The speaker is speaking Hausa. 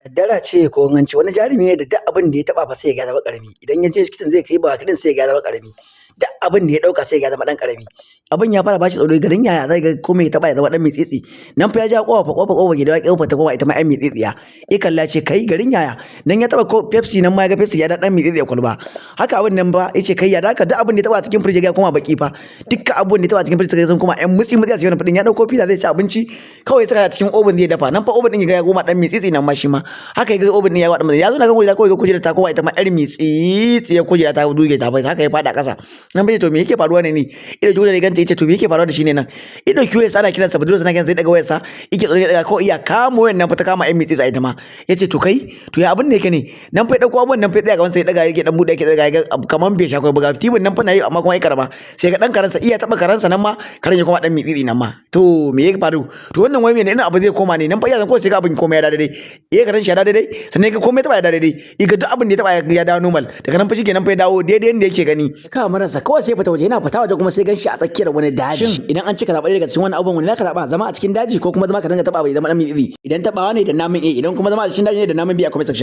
Kaddara ce ko ganci wani jarumi ne da duk abin da ya taɓa fa sai ya zama ƙarami. Idan ya je kisan zai kai Bakadin sai ya zama ƙarami. Duk abin da ya ɗauka sai ya zama ɗan ƙarami. Abin ya fara bashi tsoro garin yaya zai ga komai ya taɓa ya zama ɗan mitsitsi. Nan fa ya ja ƙofa gida ya ƙofa ta koma ita ma ɗan mitsitsiya. Ya kalla ce kai garin yaya. Nan ya taɓa ko Pepsi nan ma ya ga Pepsi ya da ɗan mitsitsiya kwalba. Haka abin nan ba ya ce kai ya daka duk abin da ya taɓa cikin firiji ya koma baki fa. Dukkan abin da ya taɓa cikin firiji sun koma ƴan mutsi a cikin fridin ya ɗauko fila zai ci abinci kawai saka cikin oven zai dafa. Nan fa oven ɗin ya goma ɗan mitsitsi nan ma shi ma. Haka ya ga oven ɗin ya wada ya zo na ga kujera kawai ga kujera ta koma ita ma ƴar mitsitsi ya kujera ta duge ta bai haka ya fada ƙasa. Nan bai to me yake faruwa ne ido kujera ya ganta yace to me yake faruwa da shi ne nan. Ido kiyo ya sana kiransa budurwa sana kiransa sai daga wayarsa yake tsoro ya daga kawai iya kamo wayan nan fa ta kama ƴan mitsitsi ita ma. Yace to kai to ya abin ne yake ne nan fa ya dauko abun nan fa ya gaban sai daga yake dan bude yake daga ga kaman bai sha kai buga tibin nan fa na yi amma kuma ya karama sai ga dan karansa iya taba karansa nan ma karan ya koma dan mitsitsi nan ma. To me yake faru to wannan wai me ne ina abu zai koma ne nan fa iya zan kawai sai ga abin komai ya da daidai. Karan shi ya da daidai sannan ga komai taba ya da daidai. Iga duk abin da ya taba ya dawo normal daga nan fa shikenan fa ya dawo daidai yanda yake gani. Ka marasa kawai sai fita waje yana fita waje kuma sai ganshi a tsakiyar wani daji. Shin idan an cika zaɓa daga cikin wannan abun wani zaka zaɓa zama a cikin daji ko kuma zama ka dinga taba bai zama dan mitsitsi idan tabawa ne da namun A idan kuma zama a cikin daji ne da namun B a comment section.